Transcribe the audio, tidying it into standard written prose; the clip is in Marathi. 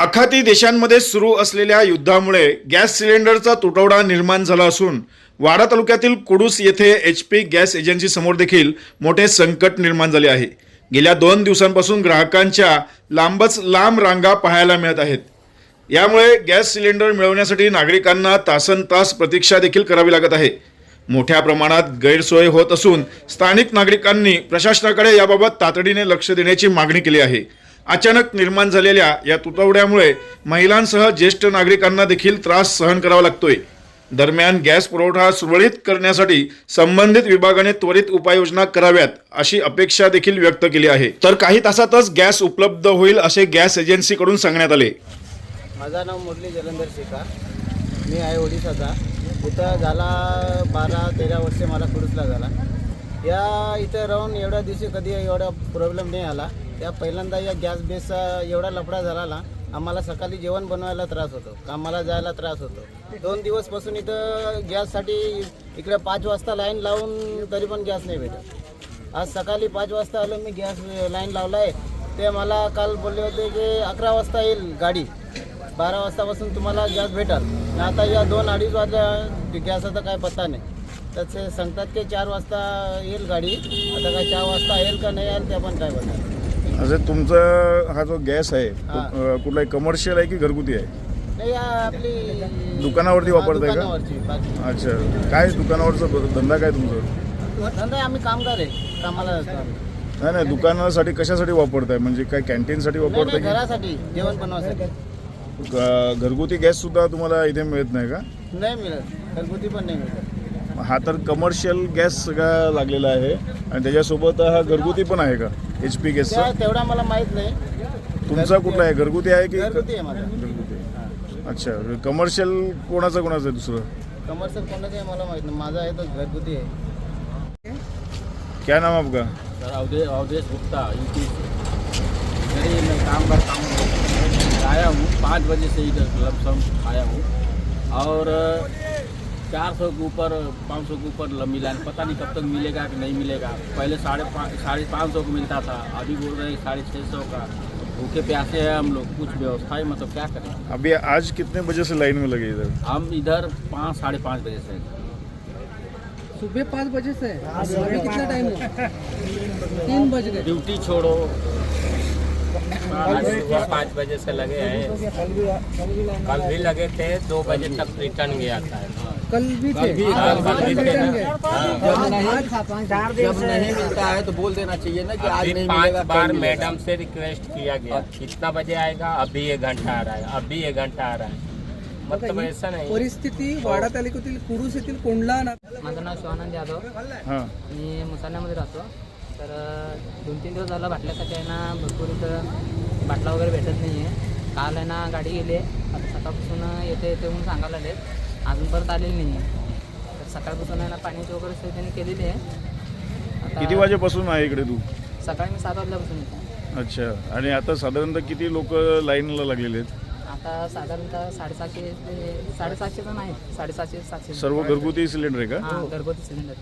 आखाती देशांमध्ये सुरू असलेल्या युद्धामुळे गॅस सिलेंडरचा तुटवडा निर्माण झाला असून वाडा तालुक्यातील कुडूस येथे HP गॅस एजन्सी समोर देखील मोठे संकट निर्माण झाले आहे। गेल्या 2 दिवसांपासून ग्राहकांच्या लांबच लांब रांगा पाहायला मिळत आहेत। यामुळे गॅस सिलेंडर मिळवण्यासाठी नागरिकांना तासनतास प्रतीक्षा देखील करावी लागत आहे। मोठ्या प्रमाणात गैरसोय होत असून स्थानिक नागरिकांनी प्रशासनाकडे याबाबत तातडीने लक्ष देण्याची मागणी केली आहे। अचानक निर्माण झालेल्या या तुटवड्यामुळे महिलांसह ज्येष्ठ नागरिकांना देखील त्रास सहन करावा लागतोय। दरम्यान गॅस पुरवठा सुरळीत करण्यासाठी संबंधित विभागाने त्वरित उपाययोजना कराव्यात अशी अपेक्षा देखील व्यक्त केली आहे। तर काही तासातच गॅस उपलब्ध होईल असे गॅस एजन्सीकडून सांगण्यात आले। माझं नाव मुरली जलंधर शेखा, मी आहे ओडिसाचा। इथं झाला 12-13 वर्षे मला कुडूसला झाला। या इथं राहून एवढ्या दिवशी कधी एवढा प्रॉब्लेम नाही आला। त्या पहिल्यांदा या गॅस बेसचा एवढा लफडा झाला ना, आम्हाला सकाळी जेवण बनवायला त्रास होतो, कामाला जायला त्रास होतो। 2 दिवसपासून इथं गॅससाठी इकडे 5 वाजता लाईन लावून तरी पण गॅस नाही भेटत। आज सकाळी 5 वाजता आलो मी, गॅस लाईन लावला आहे। ते मला काल बोलले होते की 11 वाजता येईल गाडी, 12 वाजतापासून तुम्हाला गॅस भेटाल। आता या 2-2:30 वाजल्या गॅसचा काय पत्ता नाही। त्याचे सांगतात की 4 वाजता येईल गाडी। आता काय 4 वाजता येईल का नाही येईल ते पण काय बघा। म्हणजे तुमचा हा जो गॅस आहे कुठला कमर्शियल आहे की घरगुती आहे? नाही, आपली दुकानावरती वापरताय का? दुकानावरची। अच्छा, काय दुकानावरचा धंदा काय तुमचा? धंदा आम्ही कामगार आहे, कामाला असतो। नाही, दुकानासाठी कशासाठी वापरताय? म्हणजे काय कॅन्टीनसाठी वापरताय? घरासाठी जेवण बनवायसाठी। घरगुती गॅस सुद्धा तुम्हाला इथे मिळत नाही का? नाही मिळत, घरगुती पण नाही मिळत। हा तर कमर्शियल गॅस सगळा लागलेला आहे आणि त्याच्यासोबत हा घरगुती पण आहे का HP गॅसचा? तेवढा मला माहित नाही। तुमचा कुठला आहे, घरगुती आहे की? घरगुती आहे माझा। घरगुती आहे। अच्छा, कमर्शियल कोणाचं आहे दुसरं? कमर्शियल कोणाचं आहे मला माहित नाही, माझा आहे तो घरगुती आहे। क्या नाम आपका? Sir Avdhesh Gupta, UP. मैं काम आया हूँ 5 बजे से इधर लमसम आया हूँ और 400 के ऊपर 500 के ऊपर मिला, पता नहीं कब तक मिलेगा कि नहीं मिलेगा। पहले 550 को मिलता था, अभी बोल रहे हैं 650 का। भूखे प्यासे हैं हम लोग, कुछ व्यवस्था है, मतलब क्या करें। अभी आज कितने बजे से लाइन में लगे इधर? हम इधर 5-5:30 बजे से। सुबह 5 बजे से अभी कितना टाइम हुआ? 3 बज गए। ड्यूटी छोड़ो। आज सुबह 5 बजे से लगे हैं, कल भी लगे थे, 2 बजे तक रिटर्न गया था। कल भी थे, कल भी थे ना। जब नहीं मिलता है तो बोल देना चाहिए ना कि आज अभी नहीं 5 मिलेगा। बार मैडम से रिक्वेस्ट किया गया, कितना बजे आएगा? अभी 1 घंटा आ रहा है, अभी 1 घंटा आ रहा है। मतलब ऐसा नहीं। परिस्थिती वाडा तालुक्यातील कुडूस येथील कोंडला ना। माझं नाव शिवानंद यादव, हां, मी मुसाण्यामध्ये राहतो। तर 2-3 दिवस झाला बाटल्यासाठी आहे ना, भरपूर इथं बाटला वगैरे भेटत नाही आहे। काल आहे ना गाडी गेली आहे, आता सकाळपासून येते म्हणून सांगायला लागले, अजून परत आलेली नाही आहे। तर सकाळपासून आहे ना पाण्याची वगैरे सोय त्यांनी केलेली आहे। आता किती वाजेपासून आहे इकडे तू? सकाळी मी 7 वाजल्यापासून येतो। अच्छा, आणि आता साधारणतः किती लोक लाईनला लागलेले आहेत? आता साधारणतः 750 ते 750 जण आहेत, 750-700 सर्व घरगुती सिलेंडर आहे का? हां, घरगुती सिलेंडर।